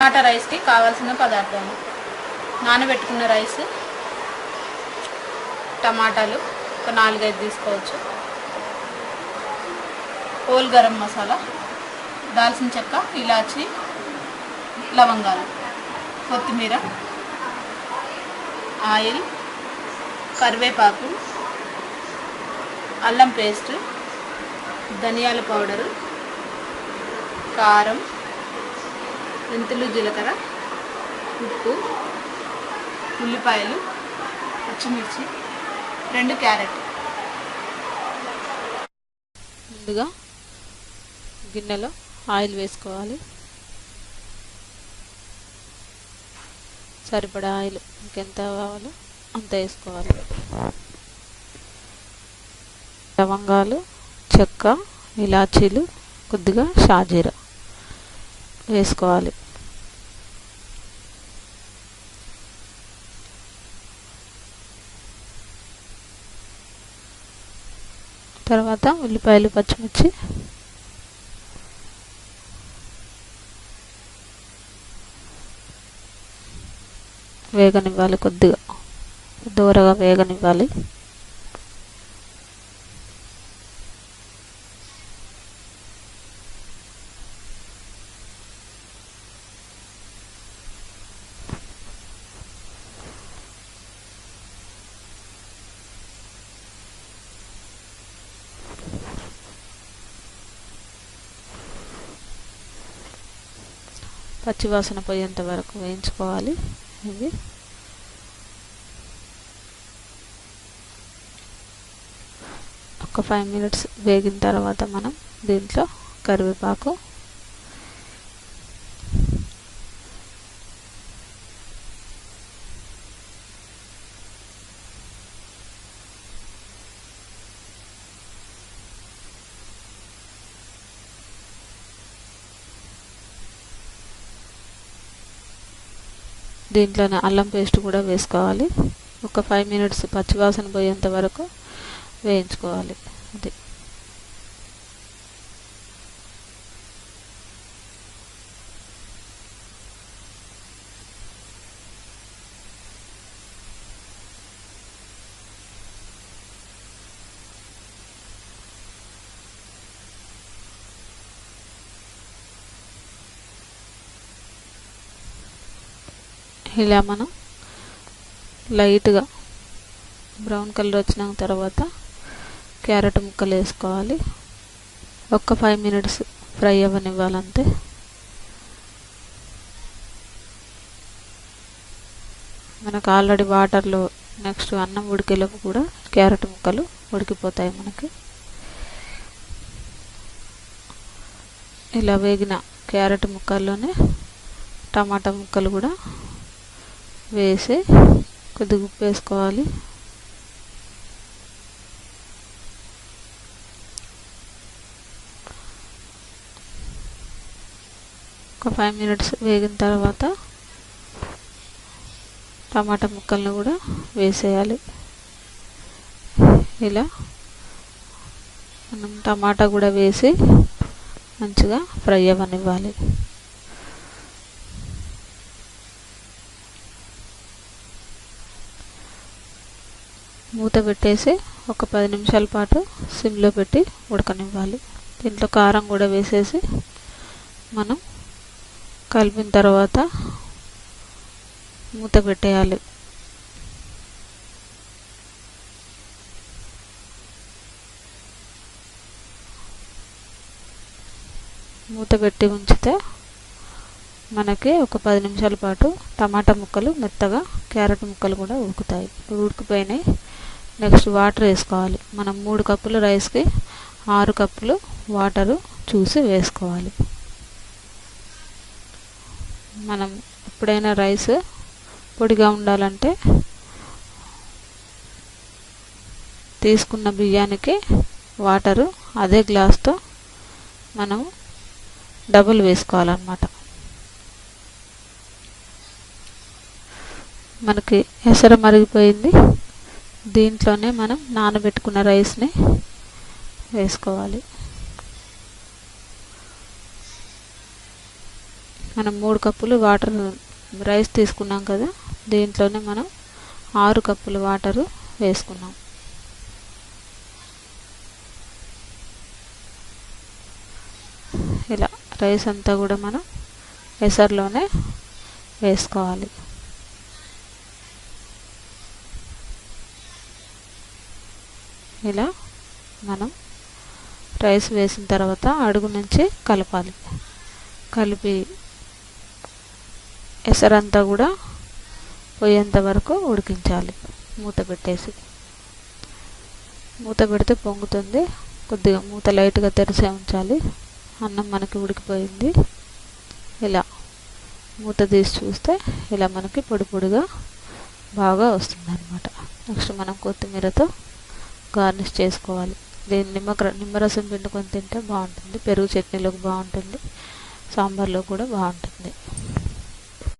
టమాటా రైస్కి కావాల్సిన పదార్థాలు: నానబెట్టుకున్న రైస్, టమాటాలు ఒక 4-5 తీసుకోవచ్చు, హోల్ గరం మసాలా, దాల్చిన చెక్క, ఇలాచి, లవంగాలు, కొత్తిమీర, ఆయిల్, కరివేపాకు, అల్లం పేస్ట్, ధనియాల పౌడరు, కారం, మెంతులు, జీలకర్ర, ఉప్పు, ఉల్లిపాయలు, పచ్చిమిర్చి, 2 క్యారెట్. ముందుగా గిన్నెలో ఆయిల్ వేసుకోవాలి. సరిపడా ఆయిల్ ఇంకెంత కావాలో అంత వేసుకోవాలి. లవంగాలు, చెక్క, ఇలాచీలు, కొద్దిగా షాజీరా వేసుకోవాలి. తర్వాత ఉల్లిపాయలు, పచ్చిమిర్చి, వేగనివ్వాలి. కొద్దిగా దూరగా వేగనివ్వాలి. పచ్చివాసన పోయేంత వరకు వేయించుకోవాలి. ఇవి ఒక 5 మినిట్స్ వేగిన తర్వాత మనం దీంట్లో కరివేపాకు, దీంట్లోనే అల్లం పేస్ట్ కూడా వేసుకోవాలి. ఒక 5 మినిట్స్ పచ్చివాసన పోయేంత వరకు వేయించుకోవాలి. అది ఇలా మనం లైట్గా బ్రౌన్ కలర్ వచ్చిన తర్వాత క్యారెట్ ముక్కలు వేసుకోవాలి. ఒక 5 మినిట్స్ ఫ్రై అవ్వనివ్వాలంతే. మనకు ఆల్రెడీ వాటర్లో నెక్స్ట్ అన్నం ఉడికేలోపు కూడా క్యారెట్ ముక్కలు ఉడికిపోతాయి మనకి. ఇలా వేగిన క్యారెట్ ముక్కల్లోనే టమాటా ముక్కలు కూడా వేసి కొద్దిగా ఉప్పు వేసుకోవాలి. ఒక 5 మినిట్స్ వేగిన తర్వాత టమాటా ముక్కలను కూడా వేసేయాలి. ఇలా మనం టమాటా కూడా వేసి మంచిగా ఫ్రై అవ్వనివ్వాలి. మూత పెట్టేసి ఒక 10 నిమిషాల పాటు సిమ్లో పెట్టి ఉడకనివ్వాలి. దీంట్లో కారం కూడా వేసేసి మనం కలిపిన తర్వాత మూత పెట్టేయాలి. మూత పెట్టి ఉంచితే మనకి ఒక 10 నిమిషాల పాటు టమాటా ముక్కలు మెత్తగా, క్యారెట్ ముక్కలు కూడా ఉడుకుతాయి. ఉడికిపోయినాయి. నెక్స్ట్ వాటర్ వేసుకోవాలి. మనం 3 కప్పుల రైస్కి 6 కప్పులు వాటరు చూసి వేసుకోవాలి. మనం ఎప్పుడైనా రైస్ పొడిగా ఉండాలంటే తీసుకున్న బియ్యానికి వాటరు అదే గ్లాస్తో మనం డబుల్ వేసుకోవాలన్నమాట. మనకి ఎసరు మరిగిపోయింది. దీంట్లోనే మనం నానబెట్టుకున్న రైస్ని వేసుకోవాలి. మనం 3 కప్పులు వాటర్ రైస్ తీసుకున్నాం కదా, దీంట్లోనే మనం 6 కప్పులు వాటరు వేసుకున్నాం. ఇలా రైస్ అంతా కూడా మనం ఎసర్లోనే వేసుకోవాలి. ఇలా మనం రైస్ వేసిన తర్వాత అడుగు నుంచి కలపాలి. కలిపి ఎసరంతా కూడా పోయేంత వరకు ఉడికించాలి. మూత పెట్టేసి, మూత పెడితే పొంగుతుంది. కొద్దిగా మూత లైట్గా తెరిచే ఉంచాలి. అన్నం మనకి ఉడికిపోయింది. ఇలా మూత తీసి చూస్తే ఇలా మనకి పొడి పొడిగా బాగా వస్తుంది అన్నమాట. నెక్స్ట్ మనం కొత్తిమీరతో గార్నిష్ చేసుకోవాలి. దీన్ని నిమ్మరసం పిండుకొని తింటే బాగుంటుంది. పెరుగు చట్నీలోకి బాగుంటుంది, సాంబార్లో కూడా బాగుంటుంది.